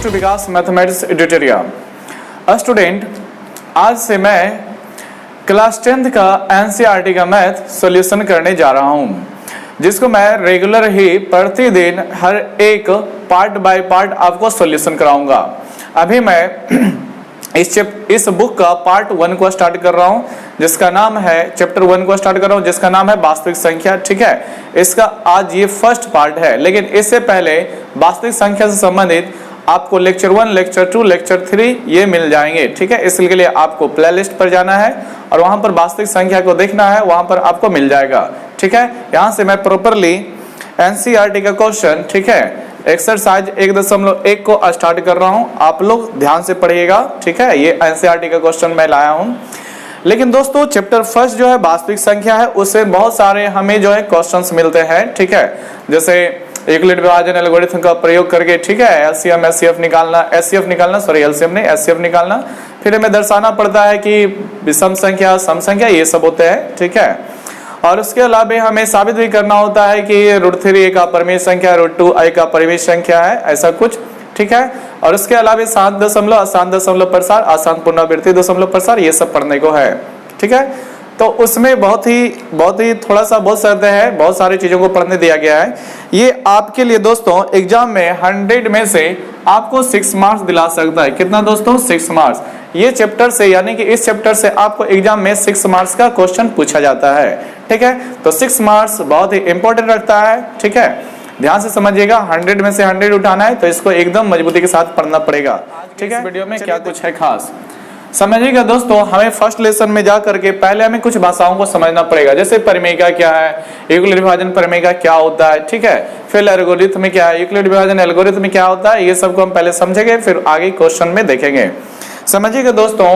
Welcome to Vikas mathematics editorial. Student, आज से मैं क्लास 10th का एनसीईआरटी का मैथ सॉल्यूशन करने जा रहा हूं, जिसको मैं रेगुलर ही प्रतिदिन हर एक पार्ट बाय पार्ट आपको सॉल्यूशन कराऊंगा। अभी मैं इस बुक का पार्ट 1 को स्टार्ट कर रहा हूं, जिसका नाम है चैप्टर 1 को स्टार्ट कर रहा हूं, जिसका नाम है वास्तविक संख्या। ठीक है, इसका आज ये फर्स्ट पार्ट है, लेकिन इससे पहले वास्तविक संख्या से संबंधित आपको लेक्चर 1, लेक्चर 2, लेक्चर 3 ये मिल जाएंगे। ठीक है, इसके लिए आपको प्लेलिस्ट पर जाना है और वहां पर वास्तविक संख्या को देखना है, वहां पर आपको मिल जाएगा। ठीक है, यहां से मैं प्रॉपरली एनसीईआरटी का क्वेश्चन, ठीक है, एक्सरसाइज 1.1 को स्टार्ट कर रहा हूं। आप लोग ध्यान से पढ़िएगा। ठीक है, ये एनसीईआरटी का क्वेश्चन मैं लाया हूं। लेकिन दोस्तों, चैप्टर फर्स्ट जो है वास्तविक संख्या है, उससे बहुत सारे हमें जो है क्वेश्चंस मिलते हैं। ठीक है, जैसे यूक्लिड विभाजन एल्गोरिथम का प्रयोग करके, ठीक है, एलसीएम एचसीएफ निकालना, एलसीएम नहीं एचसीएफ निकालना, फिर हमें दर्शाना पड़ता है कि विषम संख्या, सम संख्या, ये सब होते हैं। ठीक है, और उसके अलावा हमें साबित भी करना होता है कि √3 एक अपरिमेय संख्या, √2 एक अपरिमेय संख्या है, ऐसा कुछ। ठीक है, और उसके अलावा 7 दशमलव, अशांत दशमलव प्रसार, अशांत पुनरावृत्ति दशमलव प्रसार, ये सब पढ़ने को है। ठीक है, तो उसमें बहुत ही थोड़ा सा बहुत शर्त है, बहुत सारी चीजों को पढ़ने दिया गया है। ये आपके लिए दोस्तों एग्जाम में 100 में से आपको 6 मार्क्स दिला सकता है। कितना दोस्तों? 6 मार्क्स। ये चैप्टर से, यानी कि इस चैप्टर से आपको एग्जाम में 6 मार्क्स का क्वेश्चन पूछा जाता है। ठीक है, तो 6 मार्क्स बहुत ही इंपॉर्टेंट रखता है। ठीक है, ध्यान से समझिएगा, 100 में से 100 उठाना है तो इसको एकदम मजबूती के साथ पढ़ना पड़ेगा। ठीक है, इस वीडियो में क्या कुछ है खास समझिएगा दोस्तों। हमें फर्स्ट लेसन में जा करके पहले हमें कुछ भाषाओं को समझना पड़ेगा, जैसे परिमेयिका क्या है, यूक्लिड विभाजन परिमेयिका क्या होता है। ठीक है, फिर एल्गोरिथम क्या है, यूक्लिड विभाजन एल्गोरिथम क्या होता है, ये सब को हम पहले समझेंगे, फिर आगे क्वेश्चन में देखेंगे। समझिएगा दोस्तों,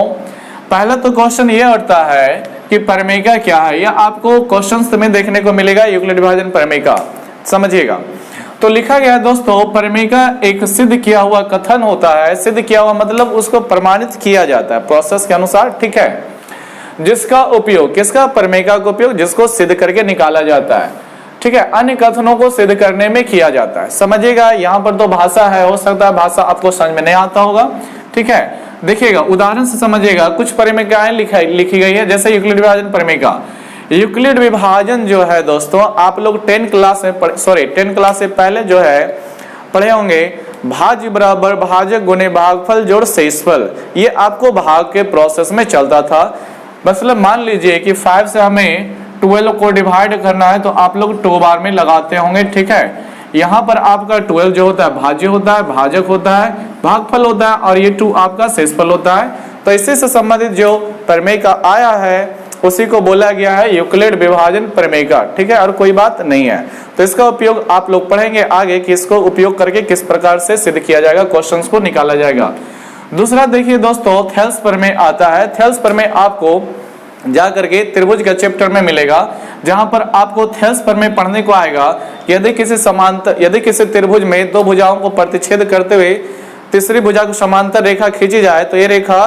पहला तो क्वेश्चन ये उठता है कि परिमेयिका क्या है, यह आपको क्वेश्चन में देखने को मिलेगा। यूक्लिड विभाजन परिमेयिका समझिएगा, तो लिखा गया है दोस्तों, परिमेयिका एक सिद्ध किया हुआ कथन होता है। सिद्ध किया हुआ मतलब उसको प्रमाणित किया जाता है प्रोसेस के अनुसार। ठीक है, जिसका उपयोग, किसका? परिमेयिका का उपयोग जिसको सिद्ध करके निकाला जाता है। ठीक है, अन्य कथनों को सिद्ध करने में किया जाता है। समझिएगा, यहाँ पर तो भाषा है, हो सकता है भाषा आपको समझ में नहीं आता होगा। ठीक है, देखिएगा, उदाहरण से समझिएगा। कुछ परिमेयिकाएं लिखी गई है, जैसे यूक्लिड विभाजन परिमेयिका। यूक्लिड विभाजन जो है दोस्तों, आप लोग 10 क्लास से पहले जो है पढ़े होंगे, भाज्य बराबर भाजक गुणे भागफल जोड़ शेषफल। ये आपको भाग के प्रोसेस में चलता था। मतलब मान लीजिए कि 5 से हमें 12 को डिवाइड करना है, तो आप लोग 2 बार में लगाते होंगे। ठीक है, यहाँ पर आपका 12 जो होता है भाज्य होता है, भाजक होता है, भागफल होता है, और ये 2 आपका शेषफल होता है। तो इसी से संबंधित जो परिमेयिका आया है उसी को बोला गया है यूक्लिड विभाजन परिमेयिका। ठीक है, और कोई बात नहीं है। तो इसका उपयोग आप लोग पढ़ेंगे आगे कि इसको उपयोग करके किस प्रकार से सिद्ध किया जाएगा, क्वेश्चंस को निकाला जाएगा। दूसरा देखिए दोस्तों, थेल्स प्रमेय आता है। थेल्स प्रमेय आपको जा करके त्रिभुज के चैप्टर में मिलेगा, जहां पर आपको थेल्स प्रमेय पढ़ने को आएगा। यदि किसी त्रिभुज में 2 भुजाओं को प्रतिच्छेद करते हुए तीसरी भुजा को समांतर रेखा खींची जाए, तो ये रेखा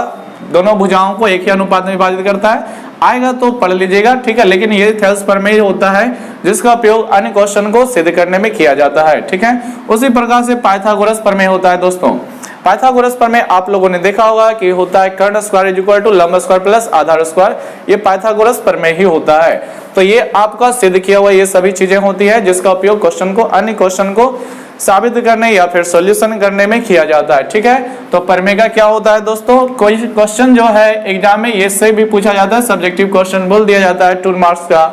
दोनों भुजाओं को एक ही अनुपात में विभाजित करता है। आएगा तो पढ़ लीजिएगा। ठीक है, लेकिन ये थेल्स प्रमेय होता है जिसका उपयोग अन्य क्वेश्चन को सिद्ध करने में किया जाता है। ठीक है, उसी प्रकार से पाइथागोरस प्रमेय होता है दोस्तों। पाइथागोरस प्रमेय आप लोगों ने देखा होगा कि होता है कर्ण स्क्वायर इज इक्वल टू लंब स्क्वायर प्लस आधार स्क्वायर। ये पाइथागोरस प्रमेय ही होता है। तो ये आपका सिद्ध किया हुआ ये सभी चीजें होती है, जिसका उपयोग क्वेश्चन को, अन्य क्वेश्चन को साबित करने या फिर सॉल्यूशन करने में किया जाता है। ठीक है, तो परिमेयिका क्या होता है दोस्तों? कोई क्वेश्चन जो है एग्जाम में ये से भी पूछा जाता है, सब्जेक्टिव क्वेश्चन बोल दिया जाता है 2 मार्क्स का,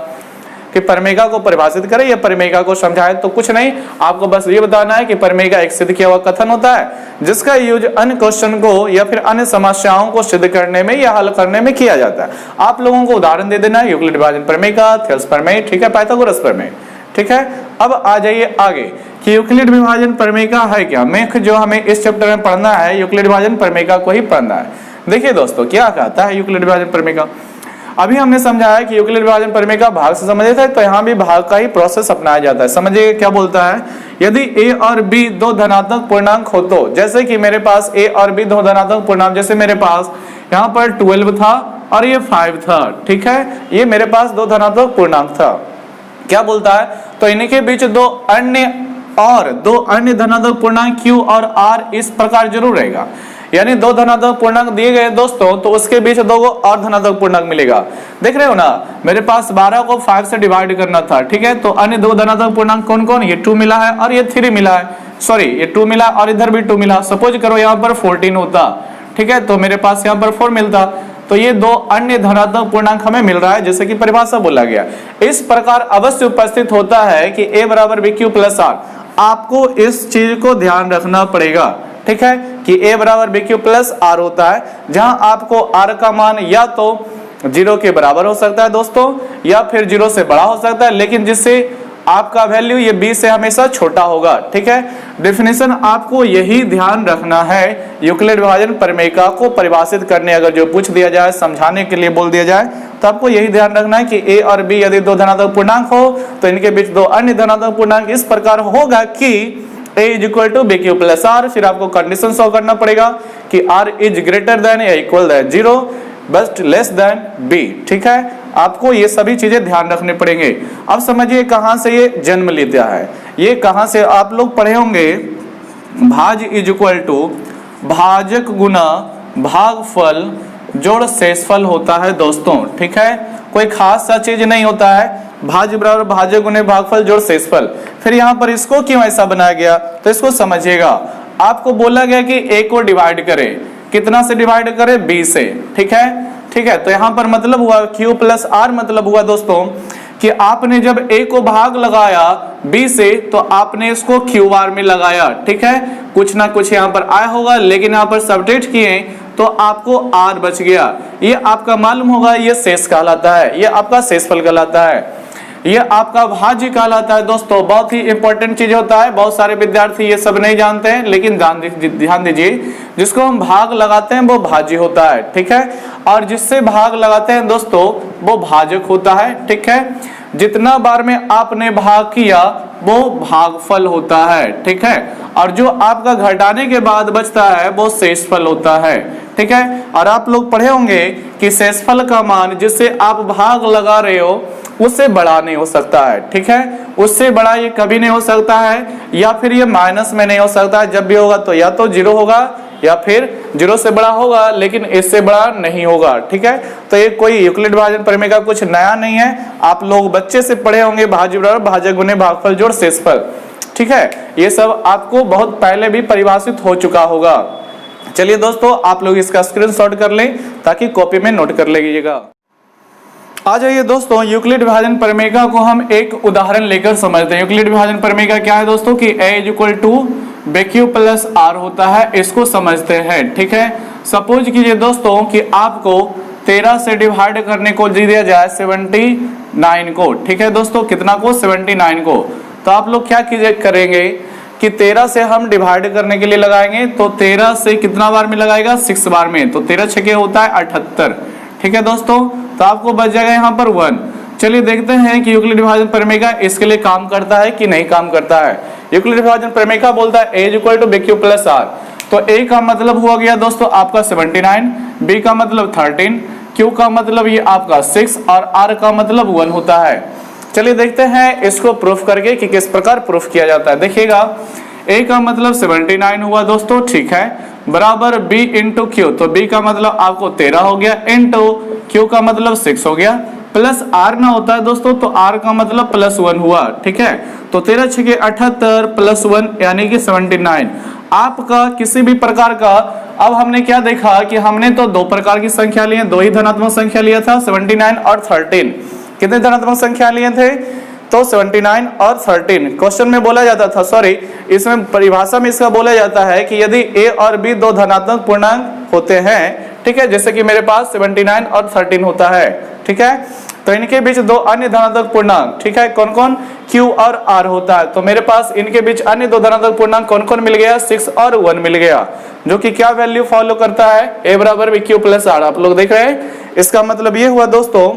कि परिमेयिका को परिभाषित करें या परिमेयिका को समझाए। तो कुछ नहीं, आपको बस ये बताना है कि परिमेयिका एक सिद्ध किया हुआ कथन होता है, जिसका यूज अन्य क्वेश्चन को या फिर अन्य समस्याओं को सिद्ध करने में या हल करने में किया जाता है। आप लोगों को उदाहरण दे देना है, यूक्लिड विभाजन परिमेयिका, थेल्स प्रमेय, ठीक है, पाइथागोरस प्रमेय। ठीक है, अब आ जाइए आगे कि यूक्लिड विभाजन परिमेयिका है क्या। मुख्य जो हमें इस चैप्टर में पढ़ना है, यूक्लिड विभाजन परिमेयिका को ही पढ़ना है। देखिए दोस्तों, क्या कहता है यूक्लिड विभाजन परिमेयिका। अभी हमने समझाया कि यूक्लिड विभाजन परिमेयिका भाग से संबंधित है, तो यहाँ भी भाग का ही प्रोसेस अपनाया जाता है। समझिए क्या बोलता है, यदि a और b 2 धनात्मक पूर्णांक हो, तो जैसे कि मेरे पास a और b 2 धनात्मक पूर्णांक, जैसे मेरे पास यहाँ पर 12 था और ये 5 था। ठीक है, ये मेरे पास 2 धनात्मक पूर्णांक था। क्या बोलता है, तो इनके बीच 2 अन्य और दो अन्य धनात्मक पूर्णांक q और r इस प्रकार जरूर रहेगा। यानी दो धनात्मक पूर्णांक दिए गए दोस्तों, तो उसके बीच दो और धनात्मक पूर्णांक मिलेगा। देख रहे हो ना, मेरे पास 12 को 5 से डिवाइड करना था, ठीक है। तो अन्य दो धनात्मक पूर्णांक कौन कौन, ये 2 मिला है और ये 3 मिला है, सॉरी ये 2 मिला और इधर भी 2 मिला। सपोज करो यहाँ पर 14 होता, ठीक है, तो मेरे पास यहाँ पर 4 मिलता। तो ये दो अन्य धनात्मक पूर्णांक हमें मिल रहा है, जैसे कि परिभाषा बोला गया। इस प्रकार अवश्य उपस्थित होता है कि a बराबर bq प्लस r। आपको इस चीज को ध्यान रखना पड़ेगा, ठीक है, कि a बराबर bq प्लस r होता है, जहां आपको r का मान या तो 0 के बराबर हो सकता है दोस्तों, या फिर 0 से बड़ा हो सकता है, लेकिन जिससे आपका वैल्यू ये b से हमेशा छोटा होगा, ठीक है। डेफिनेशन आपको यही ध्यान रखना है। यूक्लिड विभाजन प्रमेयिका को परिभाषित करने अगर जो पूछ दिया जाए, समझाने के लिए बोल दिया जाए, तो आपको यही ध्यान रखना है कि a और b यदि दो धनात्मक पूर्णांक हो तो इनके बीच दो अन्य धनात्मक पूर्णांक इस प्रकार होगा कि a is equal to bq plus r। फिर आपको कंडीशन शो करना पड़ेगा कि r इज ग्रेटर देन या equal than 0 but less than b, ठीक है। आपको ये सभी चीजें ध्यान रखने पड़ेंगे। अब समझिए कहां से ये जन्म लेता है, ये कहां से आप लोग पढ़े होंगे, भाज इज इक्वल टू भाजक गुना भागफल जोड़ शेषफल होता है दोस्तों, ठीक है। कोई खास सा चीज नहीं होता है, भाज बराबर भाजक गुने भागफल जोड़ शेषफल। फिर यहाँ पर इसको क्यों ऐसा बनाया गया, तो इसको समझिएगा। आपको बोला गया कि a को डिवाइड करें, कितना से डिवाइड करें, b से, ठीक है, ठीक है। तो यहाँ पर मतलब हुआ q प्लस r, मतलब हुआ दोस्तों कि आपने जब a को भाग लगाया b से, तो आपने इसको q बार में लगाया, ठीक है। कुछ ना कुछ यहाँ पर आया होगा, लेकिन यहाँ पर सब्ट्रैक्ट किए तो आपको r बच गया। ये आपका मालूम होगा, ये शेष कहलाता है, ये आपका शेषफल कहलाता है, ये आपका भाज्य कहलाता है दोस्तों। बहुत ही इंपॉर्टेंट चीज होता है, बहुत सारे विद्यार्थी ये सब नहीं जानते हैं, लेकिन ध्यान दीजिए, जिसको हम भाग लगाते हैं वो भाज्य होता है, ठीक है, और जिससे भाग लगाते हैं दोस्तों वो भाजक होता है, ठीक है। जितना बार में आपने भाग किया वो भागफल होता है, ठीक है, और जो आपका घटाने के बाद बचता है वो शेषफल होता है, ठीक है। और आप लोग पढ़े होंगे कि शेषफल का मान जिससे आप भाग लगा रहे हो उससे बड़ा नहीं हो सकता है, ठीक है, उससे बड़ा ये कभी नहीं हो सकता है, या फिर ये माइनस में नहीं हो सकता है। जब भी होगा तो या तो 0 होगा या फिर 0 से बड़ा होगा, लेकिन इससे बड़ा नहीं होगा, ठीक है। तो ये कोई यूक्लिड विभाजन प्रमेय का कुछ नया नहीं है, आप लोग बच्चे से पढ़े होंगे, भाज्य बराबर भाजक गुने भागफल जोड़ शेषफल, ठीक है। ये सब आपको बहुत पहले भी परिभाषित हो चुका होगा। चलिए दोस्तों, आप लोग इसका स्क्रीनशॉट कर लें ताकि कॉपी में नोट कर लीजिएगा। आ जाइए दोस्तों, यूक्लिड विभाजन प्रमेयिका को हम एक उदाहरण लेकर समझते हैं। यूक्लिड विभाजन प्रमेयिका क्या है दोस्तों कि a is equal to bq plus r होता है, इसको समझते हैं, ठीक है। सपोज कीजिए दोस्तों कि आपको 13 से डिवाइड करने को दिया जाए 79 को, ठीक है दोस्तों, कितना को, 79 को। तो आप लोग क्या कीजिए करेंगे कि 13 से हम डिवाइड करने के लिए लगाएंगे, तो 13 से कितना बार में लगाएगा, 6 बार में, तो 13 छके होता है 78, ठीक है दोस्तों। तो आपको बच जाएगा यहाँ पर 1। चलिए देखते हैं कि यूक्लिड विभाजन प्रमेयिका इसके लिए काम करता है कि नहीं काम करता है। यूक्लिड विभाजन प्रमेयिका बोलता है a is equal to bq plus r। तो a का मतलब हुआ गया दोस्तों आपका 79, b का मतलब 13, q का मतलब ये आपका 6 और r का मतलब 1 होता है। चलिए देखते हैं इसको प्रूफ करके कि किस प्रकार प्रूफ किया जाता है। देखिएगा, a का मतलब 79 हुआ दोस्तों, ठीक है, बराबर b इंटू क्यू, तो b का मतलब आपको 13 हो गया, इंटू q का मतलब 6 हो गया, प्लस r ना होता है दोस्तों, तो r का मतलब प्लस 1 हुआ, ठीक है। तो 13 छके 78 प्लस 1 यानी कि 79। आपका किसी भी प्रकार का, अब हमने क्या देखा कि हमने तो दो प्रकार की संख्या ली है, दो ही धनात्मक संख्या लिया था, 79 और 13। कितने धनात्मक संख्या लिए थे, तो 79 और 13। क्वेश्चन में बोला जाता था, सॉरी इसमें परिभाषा में इसका बोला जाता है कि यदि a और b दो धनात्मक पूर्णांक होते हैं, ठीक है, जैसे कि मेरे पास 79 और 13 होता है, ठीक है, तो इनके बीच दो अन्य धनात्मक पूर्णांक, ठीक है, कौन कौन, q और r होता है। तो मेरे पास इनके बीच अन्य दो धनात्मक पूर्णांक कौन कौन मिल गया, 6 और 1 मिल गया, जो कि क्या वैल्यू फॉलो करता है, a बराबर bq प्लस r। आप लोग देख रहे हैं, इसका मतलब ये हुआ दोस्तों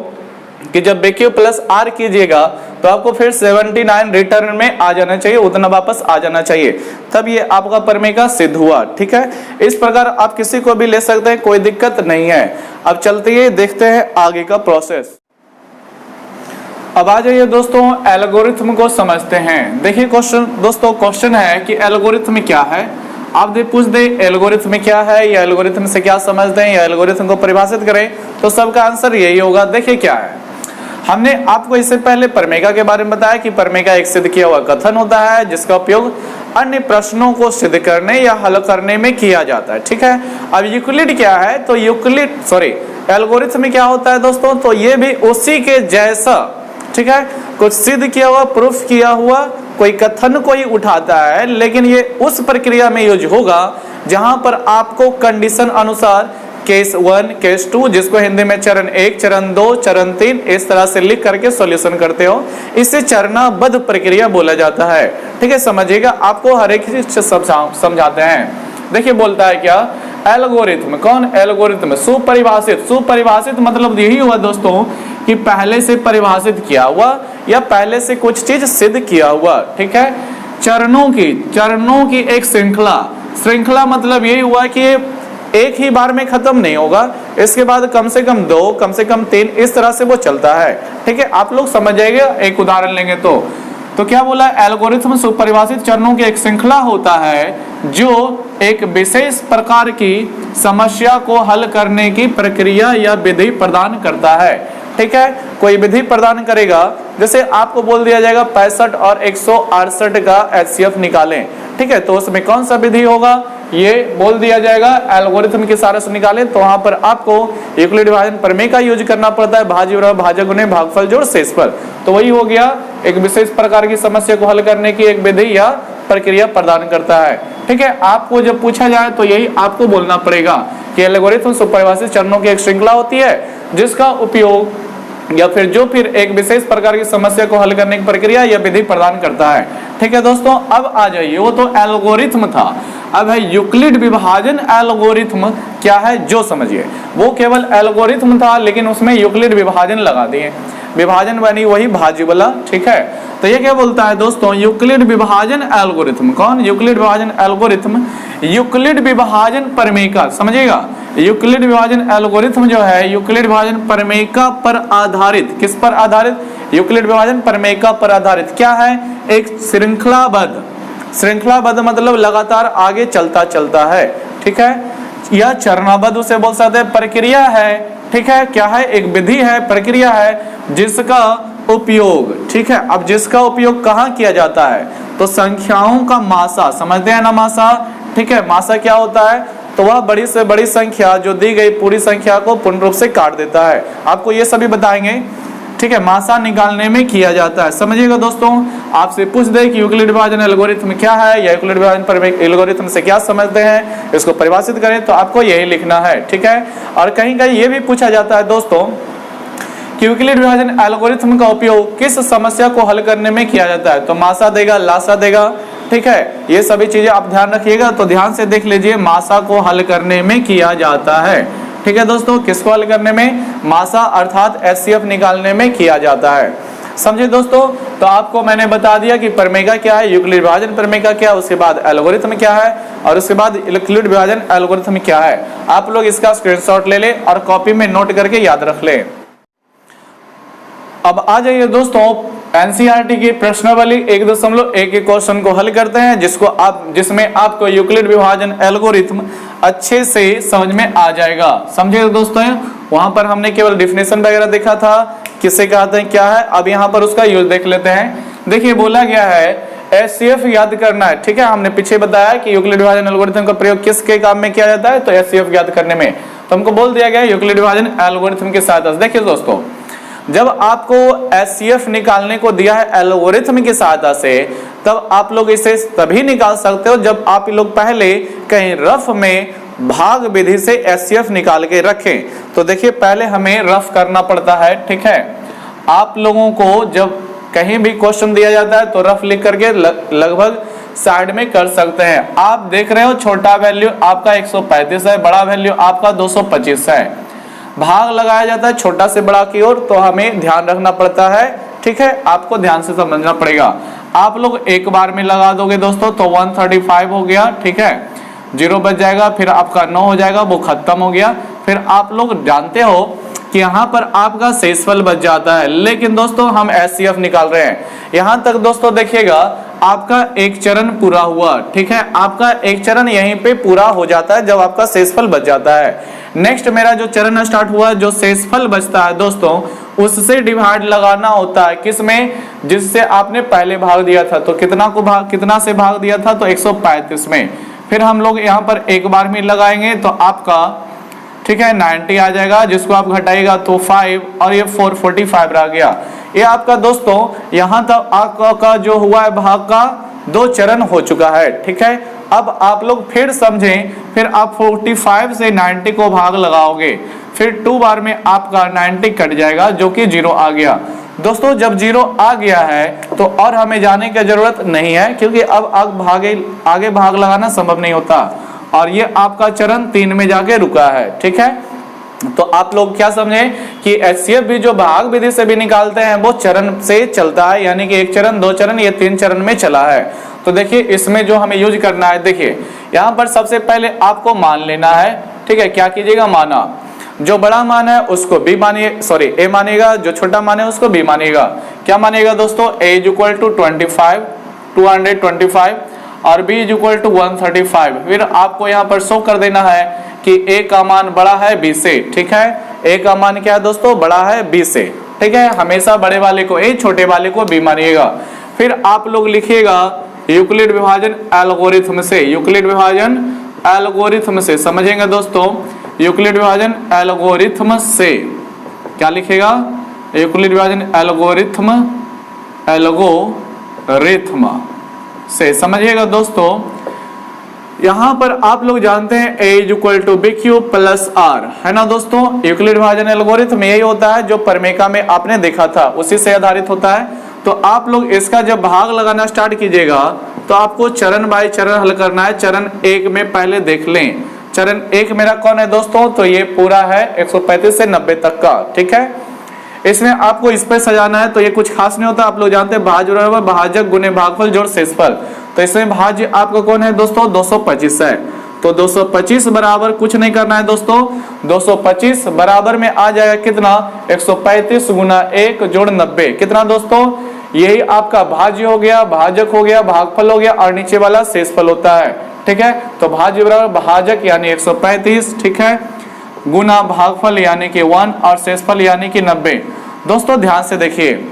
कि जब bq प्लस r कीजिएगा तो आपको फिर 79 रिटर्न में आ जाना चाहिए, उतना वापस आ जाना चाहिए, तब ये आपका प्रमेयिका सिद्ध हुआ, ठीक है। इस प्रकार आप किसी को भी ले सकते हैं, कोई दिक्कत नहीं है। अब चलते हैं देखते हैं आगे का प्रोसेस। अब आ जाइए दोस्तों एल्गोरिथम को समझते हैं। देखिए क्वेश्चन है कि एल्गोरिथम क्या है। आप पूछ दे एल्गोरिथम क्या है या एल्गोरिथम से क्या समझते हैं या एल्गोरिथम को परिभाषित करें तो सबका आंसर यही होगा। देखिए क्या है, हमने आपको इससे पहले प्रमेय के बारे में बताया कि प्रमेय एक सिद्ध किया हुआ कथन होता है जिसका उपयोग अन्य प्रश्नों को सिद्ध करने या हल करने में किया जाता है। ठीक है, अब यूक्लिड क्या है, तो एल्गोरिथम क्या होता है दोस्तों, तो ये भी उसी के जैसा, ठीक है, कुछ सिद्ध किया हुआ प्रूफ किया हुआ कोई कथन को ही उठाता है, लेकिन ये उस प्रक्रिया में यूज होगा जहां पर आपको कंडीशन अनुसार केस 1 केस 2 जिसको हिंदी में चरण 1 चरण 2 चरण 3 इस तरह से लिख करके सॉल्यूशन करते हो, इसे चरणबद्ध प्रक्रिया बोला जाता है। ठीक है, समझिएगा, आपको हर एक चीज समझाते हैं। देखिए बोलता है क्या, एल्गोरिथम, कौन एल्गोरिथम, सुपरिभाषित मतलब यही हुआ दोस्तों कि पहले से परिभाषित किया हुआ या पहले से कुछ चीज सिद्ध किया हुआ। ठीक है, चरणों की एक श्रृंखला मतलब यही हुआ कि एक ही बार में खत्म नहीं होगा, इसके बाद कम से कम 2 कम से कम 3 इस तरह से वो चलता है। ठीक है, आप लोग समझ जाएंगे, एक उदाहरण लेंगे तो क्या बोला, एल्गोरिथम सुपरिभाषित चरणों की एक श्रृंखला होता है जो एक विशेष प्रकार की समस्या को हल करने की प्रक्रिया या विधि प्रदान करता है। ठीक है, कोई विधि प्रदान करेगा, जैसे आपको बोल दिया जाएगा 65 और 168 का HCF निकालें। ठीक है, तो उसमें कौन सा विधि होगा, ये बोल दिया जाएगा एल्गोरिथम के सहारे से निकालें, तो वहां पर आपको यूक्लिड विभाजन प्रमेय का यूज करना पड़ता है, भाज्य गुणे भागफल जोड़ शेषफल। तो वही हो गया, एक विशेष प्रकार की समस्या को हल करने की एक विधि या प्रक्रिया प्रदान करता है। ठीक है, आपको जब पूछा जाए तो यही आपको बोलना पड़ेगा कि एल्गोरिथम सुपरिभाषित चरणों की एक श्रृंखला होती है जिसका उपयोग या फिर एक विशेष प्रकार की समस्या को हल करने की प्रक्रिया या विधि प्रदान करता है। ठीक है दोस्तों, अब आ जाइए, वो तो एल्गोरिथम था, अब है यूक्लिड विभाजन एल्गोरिथम क्या है जो समझिए। वो केवल एल्गोरिथम था लेकिन उसमें यूक्लिड विभाजन लगा दिए, विभाजन बनी वही भाज्य वाला। ठीक है, तो ये क्या बोलता है दोस्तों, यूक्लिड विभाजन एल्गोरिथम, कौन, यूक्लिड विभाजन एल्गोरिथम, यूक्लिड विभाजन प्रमेय का, समझिएगा, यूक्लिड विभाजन एल्गोरिथम जो है यूक्लिड विभाजन प्रमेय पर आधारित, किस पर आधारित, यूक्लिड विभाजन प्रमेय पर आधारित क्या है, एक श्रृंखलाबद्ध मतलब लगातार आगे चलता है। ठीक है, यह चरणबद्ध उसे बोल सकते हैं, प्रक्रिया है। ठीक है, क्या है, एक विधि है, प्रक्रिया है जिसका उपयोग, ठीक है, अब जिसका उपयोग कहाँ किया जाता है, तो संख्याओं का मासा, समझते हैं ना मासा। ठीक है, मासा क्या होता है, तो वह बड़ी से बड़ी संख्या जो दी गई पूरी संख्या को पूर्ण रूप से काट देता है, आपको ये सभी बताएंगे। ठीक है, मासा निकालने में किया जाता है, समझिएगा दोस्तों। आपसे पूछ दे कि यूक्लिड विभाजन एल्गोरिथम क्या है या यूक्लिड विभाजन प्रमेय एल्गोरिथम से क्या समझते हैं, इसको परिभाषित करें तो आपको यही लिखना है। ठीक है, और कहीं कहीं ये भी पूछा जाता है दोस्तों कि यूक्लिड विभाजन एल्गोरिथम का उपयोग किस समस्या को हल करने में किया जाता है, तो मासा देगा, लासा देगा। ठीक है, ये सभी चीजें आप ध्यान रखिएगा, तो ध्यान से देख लीजिए, मासा को हल करने में किया जाता है। ठीक है दोस्तों, किसको हल करने में, मासा अर्थात HCF निकालने में किया जाता है। समझे दोस्तों, तो आपको मैंने बता दिया कि प्रमेय क्या है, यूक्लिड विभाजन प्रमेय क्या है, उसके बाद एल्गोरिथम क्या है और उसके बाद यूक्लिड विभाजन एल्गोरिथम क्या है। आप लोग इसका स्क्रीनशॉट ले लें और कॉपी में नोट करके याद रख लें। अब आ जाइए दोस्तों एनसीईआरटी की प्रश्नावली 1.1 के क्वेश्चन को हल करते हैं जिसमें आपको यूक्लिड विभाजन एल्गोरिथम अच्छे से समझ में आ जाएगा। समझे दोस्तों, वहां पर हमने केवल डिफिनेशन वगैरह देखा था, किसे कहते हैं क्या है, अब यहाँ पर उसका यूज देख लेते हैं। देखिए बोला गया है HCF याद करना है। ठीक है, हमने पीछे बताया कि यूक्लिड विभाजन एल्गोरिथम का प्रयोग किसके काम में किया जाता है, तो HCF याद करने में, तो हमको बोल दिया गया यूक्लिड विभाजन एल्गोरिथम के सहायता से। देखिए दोस्तों, जब आपको HCF निकालने को दिया है एल्गोरिथम की सहायता से, तब आप लोग इसे तभी निकाल सकते हो जब आप लोग पहले कहीं रफ में भाग विधि से HCF निकाल के रखें। तो देखिए पहले हमें रफ करना पड़ता है। ठीक है, आप लोगों को जब कहीं भी क्वेश्चन दिया जाता है तो रफ लिख करके लगभग साइड में कर सकते हैं। आप देख रहे हो छोटा वैल्यू आपका 135 है, बड़ा वैल्यू आपका 225 है। भाग लगाया जाता है छोटा से बड़ा की ओर, तो हमें ध्यान रखना पड़ता है। ठीक है, आपको ध्यान से समझना पड़ेगा। आप लोग एक बार में लगा दोगे दोस्तों तो 135 हो गया। ठीक है, 0 बच जाएगा, फिर आपका 9 हो जाएगा, वो खत्म हो गया। फिर आप लोग जानते हो कि यहाँ पर आपका शेषफल बच जाता है, लेकिन दोस्तों हम HCF निकाल रहे हैं। यहाँ तक दोस्तों देखिएगा आपका एक चरण पूरा हुआ, ठीक है, आपका एक चरण यहीं पे पूरा हो जाता है जब आपका शेषफल बच जाता है। नेक्स्ट मेरा जो चरण स्टार्ट हुआ, जो शेषफल बचता है दोस्तों उससे डिवाइड लगाना होता है, किसमें, जिससे आपने पहले भाग दिया था। तो कितना से भाग दिया था, तो 135 में। फिर हम लोग यहाँ पर एक बार में लगाएंगे तो आपका, ठीक है, 90 आ जाएगा, जिसको आप घटाएगा तो 5 और ये 445 रह गया। ये आपका दोस्तों यहाँ तक आपका जो हुआ है भाग का 2 चरण हो चुका है, ठीक है। अब आप लोग फिर समझें, फिर आप 45 से 90 को भाग लगाओगे, फिर 2 बार में आपका 90 कट जाएगा जो कि 0 आ गया। दोस्तों जब 0 आ गया है तो और हमें जाने की जरूरत नहीं है, क्योंकि अब आगे भाग लगाना संभव नहीं होता, और ये आपका चरण 3 में जाके रुका है, ठीक है। तो आप लोग क्या समझे कि HCF भी जो भाग विधि से भी निकालते हैं वो चरण से चलता है, यानी कि 1 चरण 2 चरण ये 3 चरण में चला है। तो देखिए इसमें जो हमें यूज करना है, देखिए यहाँ पर सबसे पहले आपको मान लेना है, ठीक है। क्या कीजिएगा, माना, जो बड़ा मान है उसको B मानिए, सॉरी A मानिएगा, जो छोटा मान है उसको B मानिएगा। क्या मानिएगा दोस्तों, A इज इक्वल टू 225 और B इज इक्वल टू 135। फिर आपको यहाँ पर शो कर देना है कि A का मान बड़ा है B से, ठीक है। A का मान क्या है दोस्तों, बड़ा है B से, ठीक है। हमेशा बड़े वाले को A, छोटे वाले को B मानिएगा। फिर आप लोग लिखिएगा यूक्लिड विभाजन एल्गोरिथम से, यूक्लिड विभाजन एल्गोरिथम से, समझेंगे दोस्तों, यूक्लिड विभाजन एल्गोरिथम से क्या लिखेगा, यूक्लिड विभाजन एल्गोरिथम से समझिएगा दोस्तों। यहां पर आप लोग जानते हैं A is equal to B Q plus R, है ना दोस्तों। यूक्लिड विभाजन एल्गोरिथम यही होता है जो परमेका में आपने देखा था, उसी से आधारित होता है। तो आप लोग इसका जब भाग लगाना स्टार्ट कीजिएगा तो आपको चरण बाय चरण हल करना है। चरण 1 में पहले देख लें, चरण 1 मेरा कौन है दोस्तों, तो ये पूरा है 135 से 90 तक का, ठीक है। इसमें आपको इस पे सजाना है, तो ये कुछ खास नहीं होता। आप लोग जानते हैं भाज्य बराबर भाजक गुने भागफल जोड़ शेषफल, तो इसमें भाज्य आपका कौन है दोस्तों, 225 है। तो 225 बराबर कुछ नहीं करना है दोस्तों, 225 बराबर में आ जाएगा कितना, 135 गुना 1 जोड़ 90, कितना दोस्तों, यही आपका भाज्य हो गया, भाजक हो गया, भागफल हो गया, और नीचे वाला शेषफल होता है, ठीक है। तो भाज्य बराबर भाजक यानी 135, ठीक है, गुना भागफल यानी कि 1 और शेषफल यानी कि 90। दोस्तों ध्यान से देखिए,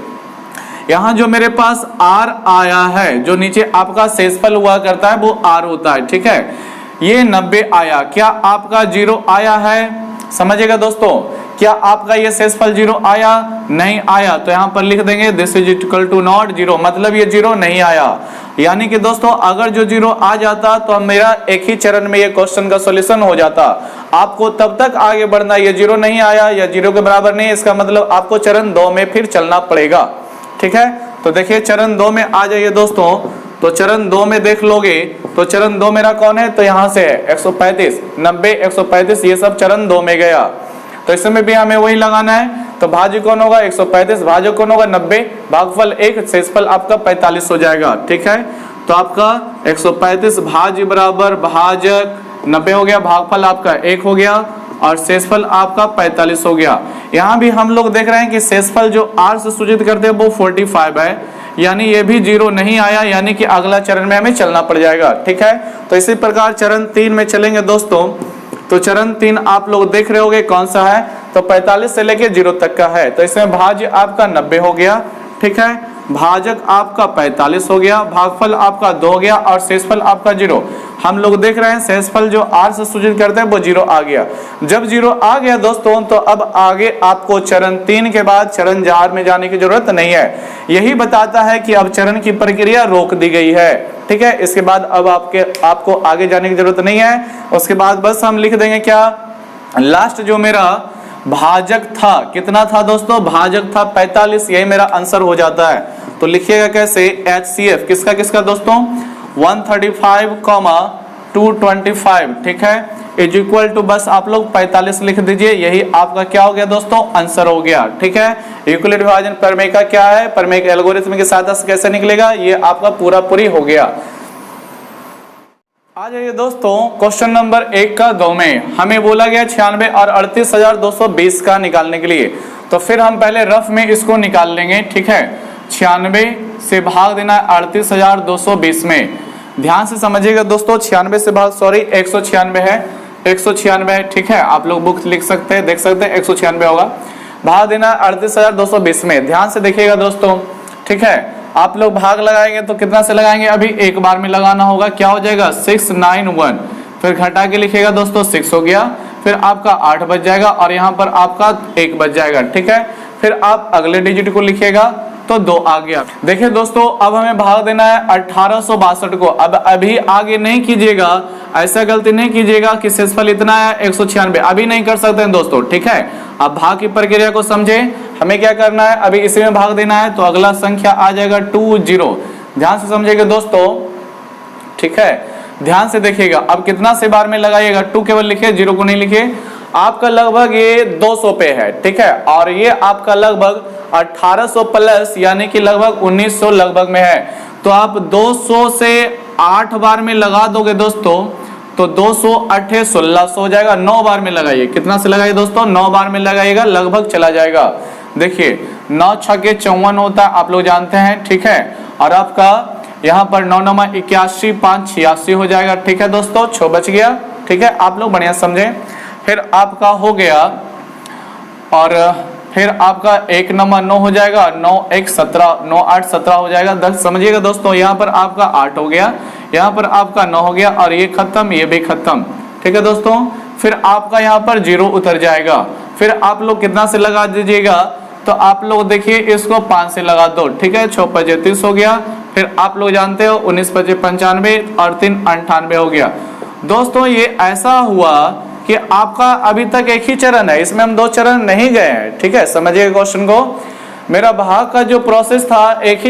यहाँ जो मेरे पास R आया है, जो नीचे आपका शेषफल हुआ करता है वो R होता है, ठीक है। ये 90 आया, क्या आपका 0 आया है, समझिएगा दोस्तों, क्या आपका ये शेषफल 0 आया, नहीं आया। तो यहाँ पर लिख देंगे this is equal to not 0, मतलब ये 0 नहीं आया। यानी कि दोस्तों अगर जो 0 आ जाता तो मेरा एक ही चरण में ये क्वेश्चन का सॉल्यूशन हो जाता। आपको तब तक आगे बढ़ना, ये 0 नहीं आया या 0 के बराबर नहीं, इसका मतलब आपको चरण 2 में फिर चलना पड़ेगा, ठीक है। तो देखिए चरण 2 में आ जाइए दोस्तों, तो चरण 2 में देख लोगे तो चरण 2 मेरा कौन है, तो यहाँ से है 135, 90, 135, ये सब चरण 2 में गया। तो इसमें भी हमें वही लगाना है। तो भाज्य कौन होगा, 135, भाजक कौन होगा, 90, भागफल 1, शेषफल आपका 45 हो जाएगा, ठीक है। तो आपका 135 भाज्य बराबर भाजक 90 हो गया, भागफल आपका 1 हो गया, और शेषफल आपका 45 हो गया। यहाँ भी हम लोग देख रहे हैं कि शेषफल जो R से सूचित करते हैं वो 45 है, यानी ये भी 0 नहीं आया, यानी कि अगला चरण में हमें चलना पड़ जाएगा, ठीक है। तो इसी प्रकार चरण 3 में चलेंगे दोस्तों। तो चरण 3 आप लोग देख रहे होंगे कौन सा है, तो 45 से लेके 0 तक का है। तो इसमें भाज्य आपका 90 हो गया, ठीक है, भाजक आपका 45 हो गया, भागफल आपका 2 हो गया, और शेषफल आपका 0। हम लोग देख रहे हैं शेषफल जो R से सूचित करते हैं वो 0 आ गया। जब 0 आ गया दोस्तों तो अब आगे आपको चरण 3 के बाद चरण 4 में जाने की जरूरत नहीं है। यही बताता है कि अब चरण की प्रक्रिया रोक दी गई है, ठीक है। इसके बाद अब आपको आगे जाने की जरूरत नहीं है। उसके बाद बस हम लिख देंगे क्या, लास्ट जो मेरा भाजक था, कितना था दोस्तों, भाजक था 45, यही मेरा आंसर हो जाता है। तो लिखिएगा कैसे, HCF किसका किसका दोस्तों, 135, 225, ठीक है, इज इक्वल टू, बस आप लोग 45 लिख दीजिए, यही आपका क्या हो गया दोस्तों, आंसर हो गया, ठीक है। यूक्लिड विभाजन प्रमेय का क्या है, प्रमेय के एल्गोरिथम की सहायता से कैसे निकलेगा, ये आपका पूरा पूरी हो गया। आ जाइए दोस्तों, क्वेश्चन नंबर 1 का गौ में हमें बोला गया 96 और 38,220 का निकालने के लिए। तो फिर हम पहले रफ में इसको निकाल लेंगे, ठीक है। 96 से भाग देना है 38,220 में। ध्यान से समझिएगा दोस्तों, 96 से भाग 196 है, 196 है, ठीक है। आप लोग बुक लिख सकते हैं, देख सकते हैं 196 होगा। भाग देना 38,220 में। ध्यान से देखिएगा दोस्तों, ठीक है। आप लोग भाग लगाएंगे तो कितना से लगाएंगे, अभी एक बार में लगाना होगा। क्या हो जाएगा 691, फिर घटा के लिखिएगा दोस्तों 6 हो गया, फिर आपका 8 बच जाएगा और यहाँ पर आपका 1 बच जाएगा, ठीक है। फिर आप अगले डिजिट को लिखिएगा तो 2 आ गया। देखिए दोस्तों, अब हमें भाग देना है 1862 को। अब अभी आगे नहीं कीजिएगा, ऐसा गलती नहीं कीजिएगा कि शेषफल इतना है 196, अभी नहीं कर सकते हैं दोस्तों, ठीक है। अब भाग की प्रक्रिया को समझे, हमें क्या करना है, अभी इसी में भाग देना है तो अगला संख्या आ जाएगा 20। ध्यान से समझिएगा दोस्तों, ठीक है। ध्यान से देखिएगा, अब कितना से बार में लगाइएगा, 2 केवल लिखिए, 0 को नहीं लिखिए। आपका लगभग ये 200 पे है, ठीक है, और ये आपका लगभग 1800 प्लस यानी कि लगभग 1900 लगभग में है। तो आप 200 से 8 बार में लगा दोगे दोस्तों तो 200 8 1600 हो जाएगा। 9 बार में लगाइए, कितना से लगाइए दोस्तों, 9 बार में लगाइएगा, लगभग चला जाएगा। देखिए 9 छके 54 होता है, आप लोग जानते हैं, ठीक है। और आपका यहाँ पर 9 9 81, 5 86 हो जाएगा, ठीक है दोस्तों। 6 बच गया, ठीक है, आप लोग बढ़िया समझे। फिर आपका हो गया और फिर आपका 1 नंबर 9 हो जाएगा, 9 1 17, 9 8 17 हो जाएगा। 10 समझिएगा दोस्तों, यहाँ पर आपका 8 हो गया, यहाँ पर आपका 9 हो गया और ये खत्म, ये भी खत्म, ठीक है दोस्तों। फिर आपका यहाँ पर 0 उतर जाएगा। फिर आप लोग कितना से लगा दीजिएगा, तो आप लोग देखिए इसको 5 से लगा दो, ठीक है। 6 5 30 हो गया। फिर आप लोग जानते हो 19 5 95 और 3 98 हो गया। दोस्तों ये ऐसा हुआ कि आपका अभी तक एक ही चरण है, इसमें हम 2 चरण नहीं गए हैं, ठीक है। समझिए क्वेश्चन को, मेरा भाग का जो प्रोसेस था एक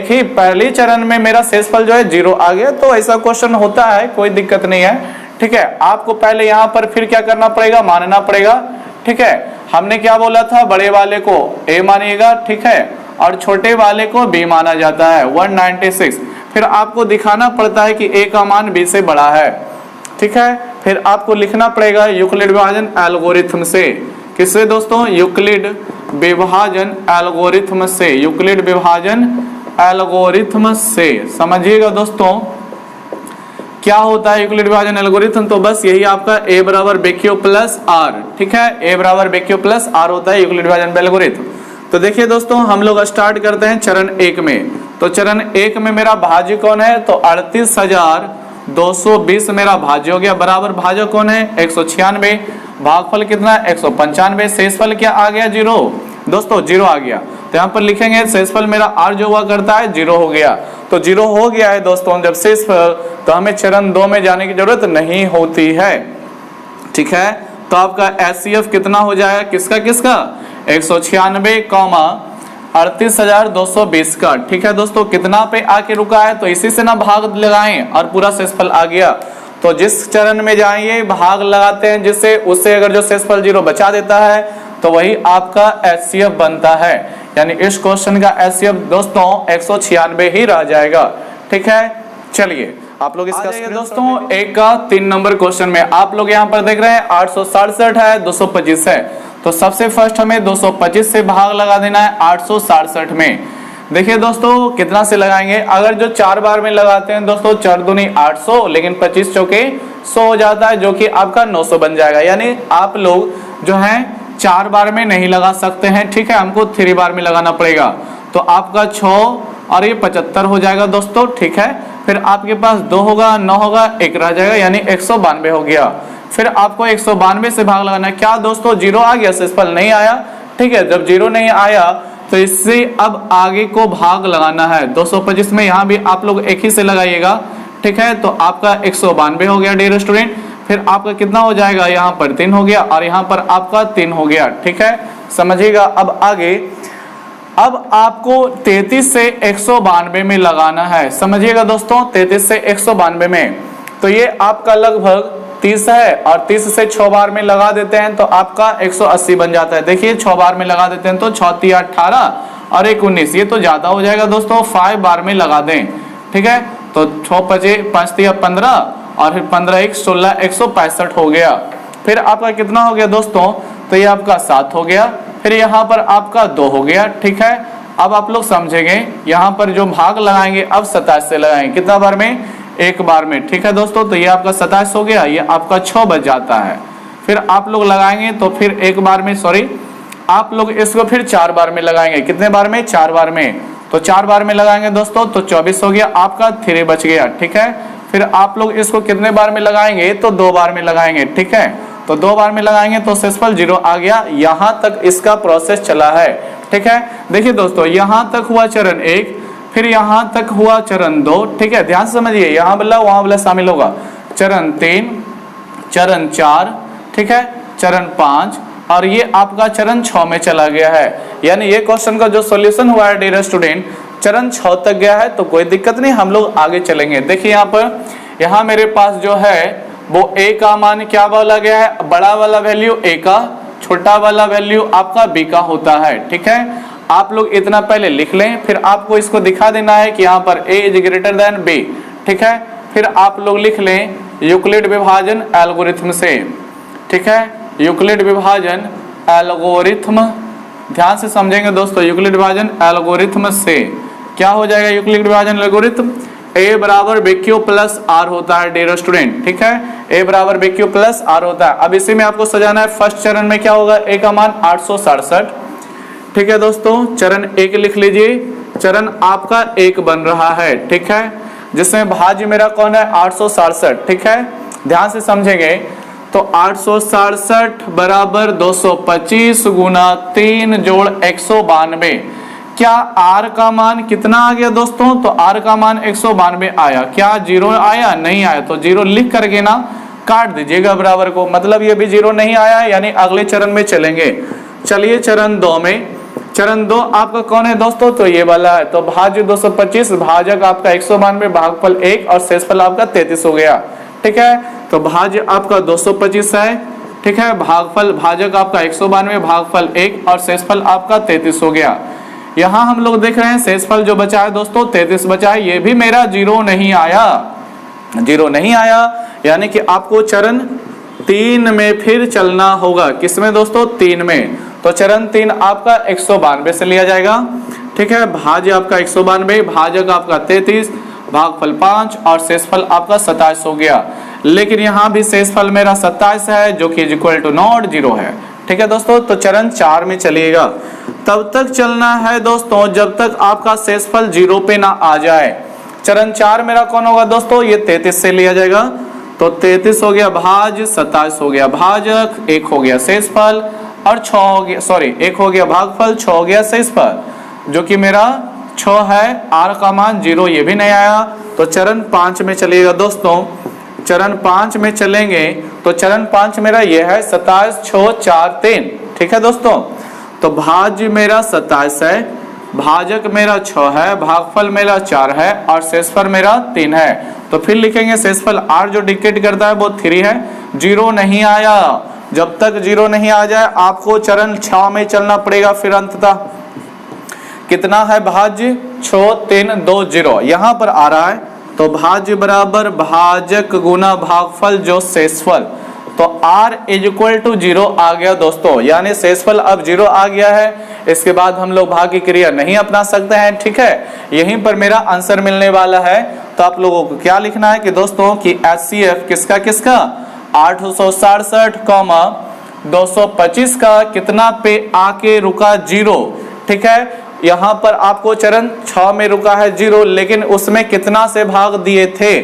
ही पहले चरण में मेरा शेषफल जो है 0 आ गया। तो ऐसा क्वेश्चन होता है, कोई दिक्कत नहीं है, ठीक है। आपको पहले यहाँ पर फिर क्या करना पड़ेगा, मानना पड़ेगा, ठीक है। हमने क्या बोला था, बड़े वाले को A मानिएगा, ठीक है, और छोटे वाले को B माना जाता है, 196। फिर आपको दिखाना पड़ता है कि A का मान B से बड़ा है, ठीक है। फिर आपको लिखना पड़ेगा यूक्लिड विभाजन एल्गोरिथम से। किससे दोस्तों, यूक्लिड विभाजन एल्गोरिथम से, यूक्लिड विभाजन एल्गोरिथम से। समझिएगा दोस्तों क्या होता है यूक्लिड विभाजन एल्गोरिथम, तो बस यही आपका A बराबर BQ प्लस R, ठीक है। A बराबर BQ प्लस R होता है यूक्लिड विभाजन एल्गोरिथम। तो देखिए दोस्तों, हम लोग स्टार्ट करते हैं चरण 1 में। तो चरण 1 में मेरा भाज्य कौन है, तो 38,220 मेरा भाज्य हो गया, बराबर भाजक कौन है 196। भागफल कितना 195। शेषफल क्या आ गया 0 दोस्तों, 0 आ गया। तो यहाँ पर लिखेंगे शेषफल मेरा R जो हुआ करता है 0 हो गया। तो 0 हो गया है दोस्तों जब शेषफल, तो हमें चरण 2 में जाने की जरूरत नहीं होती है, ठीक है। तो आपका HCF कितना हो जाएगा, किसका 196, 38,220 का, ठीक है दोस्तों। कितना पे आके रुका है, तो इसी से ना भाग लगाएं और पूरा शेषफल आ गया। तो जिस चरण में जाइए भाग लगाते हैं जिससे, उससे अगर जो शेषफल 0 बचा देता है तो वही आपका HCF बनता है। यानी इस क्वेश्चन का HCF दोस्तों 196 ही रह जाएगा, ठीक है। चलिए आप लोग इसका दोस्तों 1 का 3 नंबर क्वेश्चन में आप लोग यहाँ पर देख रहे हैं 867 है, 225 है। तो सबसे फर्स्ट हमें 225 से भाग लगा देना है 867 में। देखिए दोस्तों कितना से लगाएंगे, अगर जो 4 बार में लगाते हैं दोस्तों 4 दूनी 800, लेकिन 25 चौके 100 हो जाता है, जो कि आपका 900 बन जाएगा। यानी आप लोग जो है 4 बार में नहीं लगा सकते हैं, ठीक है, हमको 3 बार में लगाना पड़ेगा। तो आपका 6 और ये 75 हो जाएगा दोस्तों, ठीक है। फिर आपके पास 2 होगा, 9 होगा, 1 रह जाएगा, यानी 192 हो गया। फिर आपको 192 से भाग लगाना है। क्या दोस्तों 0 आ गया, शेषफल नहीं आया, ठीक है। जब 0 नहीं आया तो इससे अब आगे को भाग लगाना है। 225 में यहाँ भी आप लोग 1 ही से लगाइएगा, ठीक है। तो आपका 192 हो गया डियर स्टूडेंट। फिर आपका कितना हो जाएगा, यहाँ पर 3 हो गया और यहाँ पर आपका 3 हो गया, ठीक है। समझिएगा अब आगे, अब आपको 33 से 192 में लगाना है। समझिएगा दोस्तों 33 से 192 में, तो ये आपका लगभग 30 है और 30 से 6 बार में लगा देते हैं तो आपका 180 बन जाता है। देखिए 6 बार में लगा देते हैं तो 6 3 18 और 1 19, ये तो ज्यादा हो जाएगा दोस्तों, 5 बार में लगा दें, ठीक है। तो 6 5 5 3 15 और फिर 15 1 16 165 हो गया। फिर आपका कितना हो गया दोस्तों, तो ये आपका 7 हो गया। फिर यहाँ पर आपका 2 हो गया। ठीक है, अब आप लोग समझेंगे, यहाँ पर जो भाग लगाएंगे अब 27 से लगाएंगे, कितना बार में, एक बार में। ठीक है दोस्तों, तो ये आपका 27 हो गया, ये आपका 6 बच जाता है। फिर आप लोग लगाएंगे तो फिर एक बार में, सॉरी, आप लोग इसको फिर 4 बार में लगाएंगे। कितने बार में, 4 बार में। तो 4 बार में लगाएंगे दोस्तों तो 24 हो गया, आपका 3 बच गया। ठीक है, फिर आप लोग इसको कितने बार में लगाएंगे, तो 2 बार में लगाएंगे। ठीक है, तो 2 बार में लगाएंगे तो शेषफल 0 आ गया। यहां तक इसका प्रोसेस चला है। ठीक है, देखिए दोस्तों, यहां तक हुआ चरण 1, फिर यहां तक हुआ चरण 2। ठीक है, ध्यान से समझिए, यहां वाला वहां वाला शामिल होगा। चरण 3, चरण 4, ठीक है, चरण 5, और ये आपका चरण 6 में चला गया है। यानी ये क्वेश्चन का जो सॉल्यूशन हुआ है डियर स्टूडेंट, चरण 6 तक गया है। तो कोई दिक्कत नहीं, हम लोग आगे चलेंगे। देखिए यहाँ पर, यहाँ मेरे पास जो है वो a का मान क्या बोला गया है, बड़ा वाला वैल्यू a का, छोटा वाला वैल्यू आपका b का होता है। ठीक है, आप लोग इतना पहले लिख लें, फिर आपको इसको दिखा देना है कि यहाँ पर a is greater then b। ठीक है, फिर आप लोग लिख लें यूक्लिड विभाजन एल्गोरिथम से। ठीक है, यूक्लिड विभाजन एल्गोरिथम, ध्यान से समझेंगे दोस्तों, यूक्लिड विभाजन एल्गोरिथम से क्या हो जाएगा, यूक्लिड विभाजन एल्गोरिथम a बराबर BQ प्लस R होता है डियर स्टूडेंट। ठीक है, a बराबर BQ प्लस R होता है। अब इसी में आपको सजाना है। फर्स्ट चरण में क्या होगा, a का मान 867। ठीक है दोस्तों, चरण 1 लिख लीजिए, चरण आपका 1 बन रहा है। ठीक है, जिसमें भाज्य मेरा कौन है, 867। ठीक है, ध्यान से समझेंगे, तो 867 बराबर 225 गुना 3 जोड़ 192। क्या R का मान कितना आ गया दोस्तों, तो R का मान 192 आया। क्या 0 आया, नहीं आया, तो 0 लिख करके ना काट दीजिएगा बराबर को, मतलब ये भी 0 नहीं आया, यानी अगले चरण में चलेंगे। चलिए चरण 2 में, चरण 2 आपका कौन है दोस्तों, तो ये वाला है। तो भाज्य 225, भाजक आपका 192, भागफल 1 और शेषफल आपका 33 हो गया। ठीक है, तो भाज्य आपका 225 है। ठीक है, भागफल, भाजक आपका 192, भागफल 1 और शेषफल आपका 33 हो गया। यहाँ हम लोग देख रहे हैं शेषफल जो बचा है दोस्तों 33 बचा है, ये भी मेरा 0 नहीं आया, 0 नहीं आया, यानी कि आपको चरण 3 में फिर चलना होगा। किसमें दोस्तों, 3 में। तो चरण 3 आपका 192 से लिया जाएगा। ठीक है, भाज्य आपका 192, भाजक आपका 33, भागफल 5 और शेषफल आपका 27 हो गया। लेकिन यहाँ भी शेषफल मेरा 27 है, जो कि इक्वल टू नॉट 0 है। ठीक है दोस्तों, तो चरण 4 में चलिएगा। तब तक चलना है दोस्तों जब तक आपका शेषफल 0 पे ना आ जाए। चरण 4 मेरा कौन होगा दोस्तों, ये 33 से लिया जाएगा। तो 33 हो गया भाज्य, 27 हो गया भाजक, 1 हो गया शेषफल और 6 हो गया, सॉरी 1 हो गया भागफल, 6 हो गया शेषफल, जो कि मेरा 6 है। R का मान 0 ये भी नहीं आया। तो चरण 5 में चलिएगा दोस्तों। चरण 5 में चलेंगे तो चरण 5 मेरा ये है 27 6 4 3। ठीक है दोस्तों, तो भाज्य मेरा 27 है, भाजक मेरा 6 है, भागफल मेरा 4 है और शेषफल मेरा 3 है। तो फिर लिखेंगे शेषफल R जो डिक्टेट करता है वो 3 है। 0 नहीं आया, जब तक 0 नहीं आ जाए आपको चरण 6 में चलना पड़ेगा। फिर अंततः कितना है भाज्य, 6 3 2 0 यहाँ पर आ रहा है। तो भाज्य बराबर भाजक गुना भागफल जो शेषफल, तो R इज इक्वल टू 0 आ गया दोस्तों, यानी शेषफल अब 0 आ गया है। इसके बाद हम लोग भाग की क्रिया नहीं अपना सकते हैं। ठीक है, यहीं पर मेरा आंसर मिलने वाला है। तो आप लोगों को क्या लिखना है कि दोस्तों कि HCF किसका किसका 867, 225 का कितना पे आके रुका 0। ठीक है, यहाँ पर आपको चरण 6 में रुका है 0, लेकिन उसमें कितना से भाग दिए थे,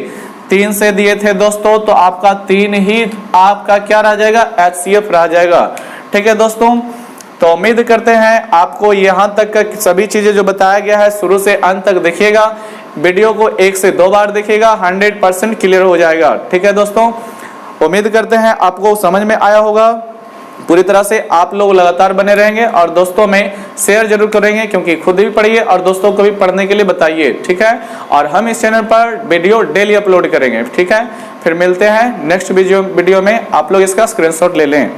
3 से दिए थे दोस्तों। तो आपका 3 ही आपका क्या रह जाएगा, HCF रह जाएगा। ठीक है दोस्तों, तो उम्मीद करते हैं आपको यहाँ तक का सभी चीजें जो बताया गया है शुरू से अंत तक देखिएगा। वीडियो को 1 से 2 बार देखिएगा, 100% क्लियर हो जाएगा। ठीक है दोस्तों, उम्मीद करते हैं आपको समझ में आया होगा। पूरी तरह से आप लोग लगातार बने रहेंगे और दोस्तों में शेयर जरूर करेंगे, क्योंकि खुद भी पढ़िए और दोस्तों को भी पढ़ने के लिए बताइए। ठीक है, और हम इस चैनल पर वीडियो डेली अपलोड करेंगे। ठीक है, फिर मिलते हैं नेक्स्ट वीडियो में। आप लोग इसका स्क्रीनशॉट ले लें।